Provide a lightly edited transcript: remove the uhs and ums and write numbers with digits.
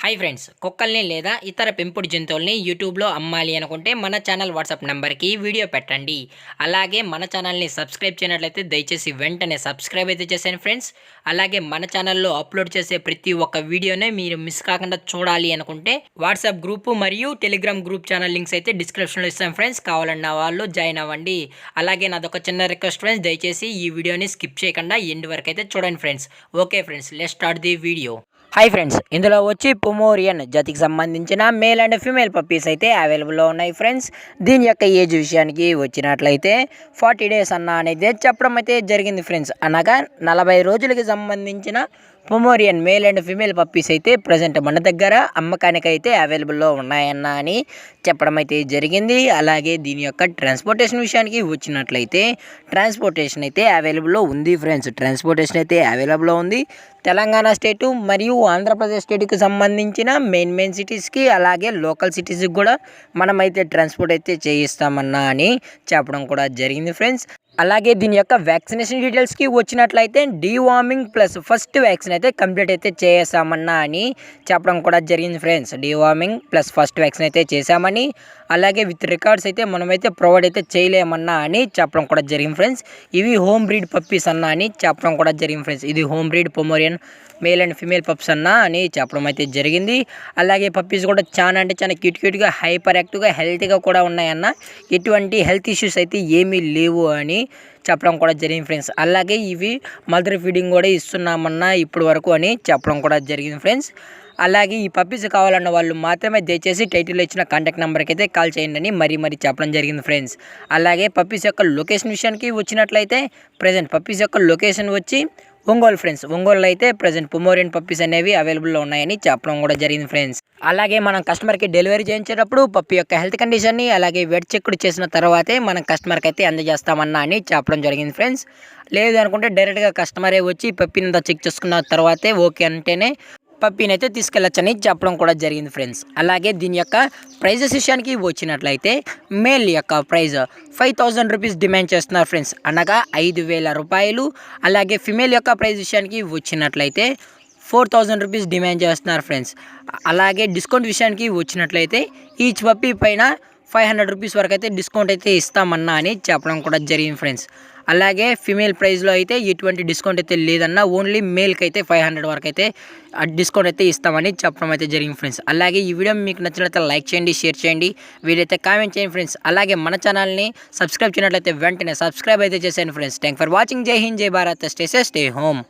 Hi friends, కుక్కల్ని లేదా ఇతర పెంపుడు జంతువుల్ని యూట్యూబ్లో అమ్మాలి అనుకుంటే మన ఛానల్ వాట్సాప్ నెంబర్కి వీడియో పెట్టండి. అలాగే మన ఛానల్ని సబ్స్క్రైబ్ చేయనట్లయితే దయచేసి వెంటనే సబ్స్క్రైబ్ అయితే చేశాను ఫ్రెండ్స్. అలాగే మన ఛానల్లో అప్లోడ్ చేసే ప్రతి ఒక్క వీడియోనే మీరు మిస్ కాకుండా చూడాలి అనుకుంటే వాట్సాప్ గ్రూపు మరియు టెలిగ్రామ్ గ్రూప్ ఛానల్ లింక్స్ అయితే డిస్క్రిప్షన్లో ఇస్తాను ఫ్రెండ్స్. కావాలన్న వాళ్ళు జాయిన్ అవ్వండి. అలాగే నాదొక చిన్న రిక్వెస్ట్ ఫ్రెండ్స్, దయచేసి ఈ వీడియోని స్కిప్ చేయకుండా ఎండ్ వరకు అయితే చూడండి friends. Okay friends, let's start the video. Hi friends, ఇందులో వచ్చి పొమోరియన్ జాతికి సంబంధించిన మేల్ అండ్ ఫీమేల్ పప్పీస్ అయితే అవైలబుల్లో ఉన్నాయి ఫ్రెండ్స్. దీని యొక్క ఏజ్ విషయానికి వచ్చినట్లయితే 40 డేస్ అనేది చెప్పడం అయితే జరిగింది ఫ్రెండ్స్. అనగా 40 రోజులకి సంబంధించిన Pomeranian male and female puppies అయితే ప్రజెంట్ మన దగ్గర అమ్మకానికి అయితే అవైలబుల్లో ఉన్నాయన్న అని చెప్పడం అయితే జరిగింది. అలాగే దీని యొక్క ట్రాన్స్పోర్టేషన్ విషయానికి వచ్చినట్లయితే ట్రాన్స్పోర్టేషన్ అయితే అవైలబుల్లో ఉంది ఫ్రెండ్స్. ట్రాన్స్పోర్టేషన్ అయితే అవైలబుల్లో ఉంది. తెలంగాణ స్టేటు మరియు ఆంధ్రప్రదేశ్ స్టేట్కి సంబంధించిన మెయిన్ సిటీస్కి అలాగే లోకల్ సిటీస్కి కూడా మనమైతే ట్రాన్స్పోర్ట్ అయితే చేయిస్తామన్నా అని చెప్పడం కూడా జరిగింది ఫ్రెండ్స్. అలాగే దీని యొక్క వ్యాక్సినేషన్ డీటెయిల్స్కి వచ్చినట్లయితే డీవార్మింగ్ ప్లస్ ఫస్ట్ వ్యాక్సిన్ అయితే కంప్లీట్ అయితే చేసామన్నా అని చెప్పడం కూడా జరిగింది friends. Deworming plus first vaccine అయితే చేశామని, అలాగే విత్ రికార్డ్స్ అయితే మనమైతే ప్రొవైడ్ అయితే చేయలేమన్నా అని చెప్పడం కూడా జరిగింది ఫ్రెండ్స్. ఇవి హోమ్ బ్రీడ్ పప్పీస్ అన్నా అని చెప్పడం కూడా జరిగింది ఫ్రెండ్స్. ఇది home breed Pomeranian male and female pups అన్నా అని చెప్పడం అయితే జరిగింది. అలాగే పప్పీస్ కూడా చాలా క్యూట్గా హైపర్ యాక్టివ్గా హెల్తీగా కూడా ఉన్నాయన్న, ఎటువంటి హెల్త్ ఇష్యూస్ అయితే ఏమీ లేవు అని చెప్పడం కూడా జరిగింది ఫ్రెండ్స్. అలాగే ఇవి మదర్ ఫీడింగ్ కూడా ఇస్తున్నామన్నా ఇప్పటి వరకు అని చెప్పడం కూడా జరిగింది ఫ్రెండ్స్. అలాగే ఈ పప్పీస్ కావాలన్న వాళ్ళు మాత్రమే దయచేసి టైటిల్లో ఇచ్చిన కాంటాక్ట్ నెంబర్కి అయితే కాల్ చేయండి అని మరీ చెప్పడం జరిగింది ఫ్రెండ్స్. అలాగే పప్పీస్ యొక్క లొకేషన్ విషయానికి వచ్చినట్లయితే ప్రజెంట్ పప్పీస్ యొక్క లొకేషన్ వచ్చి ఒంగోలు ఫ్రెండ్స్. ఒంగోలులో అయితే ప్రజెంట్ పొమోరియన్ పప్పీస్ అనేవి అవైలబుల్లో ఉన్నాయని చెప్పడం కూడా జరిగింది ఫ్రెండ్స్. అలాగే మనం కస్టమర్కి డెలివరీ చేయించేటప్పుడు పప్పి యొక్క హెల్త్ కండిషన్ని అలాగే వెట్ చెక్ చేసిన తర్వాతే మనం కస్టమర్కి అయితే అందజేస్తామన్నా అని చెప్పడం జరిగింది ఫ్రెండ్స్. లేదు అనుకుంటే డైరెక్ట్గా కస్టమరే వచ్చి పప్పిని చెక్ చేసుకున్న తర్వాతే ఓకే అంటేనే పప్పీని అయితే తీసుకెళ్ళొచ్చని చెప్పడం కూడా జరిగింది ఫ్రెండ్స్. అలాగే దీని యొక్క ప్రైజెస్ విషయానికి వచ్చినట్లయితే మేల్ యొక్క ప్రైజ్ 5000 రూపీస్ డిమాండ్ చేస్తున్నారు ఫ్రెండ్స్, అనగా 5000 రూపాయలు. అలాగే ఫిమేల్ యొక్క ప్రైజ్ విషయానికి వచ్చినట్లయితే 4000 రూపీస్ డిమాండ్ చేస్తున్నారు ఫ్రెండ్స్. అలాగే డిస్కౌంట్ విషయానికి వచ్చినట్లయితే ఈచ్ పప్పీ పైన 500 రూపీస్ వరకు అయితే డిస్కౌంట్ అయితే ఇస్తామన్నా అని చెప్పడం కూడా జరిగింది ఫ్రెండ్స్. అలాగే ఫిమేల్ ప్రైస్లో అయితే ఎటువంటి డిస్కౌంట్ అయితే లేదన్నా, ఓన్లీ మేల్కి అయితే 500 వరకు అయితే డిస్కౌంట్ అయితే ఇస్తామని చెప్పడం అయితే జరిగింది ఫ్రెండ్స్. అలాగే ఈ వీడియో మీకు నచ్చినట్లయితే లైక్ చేయండి, షేర్ చేయండి, వీలైతే కామెంట్ చేయండి ఫ్రెండ్స్. అలాగే మన ఛానల్ని సబ్స్క్రైబ్ చేయనట్లయితే వెంటనే సబ్స్క్రైబ్ అయితే చేసేయండి ఫ్రెండ్స్. Thank for watching. జై హింద్, జై Bharat, stay safe, stay home.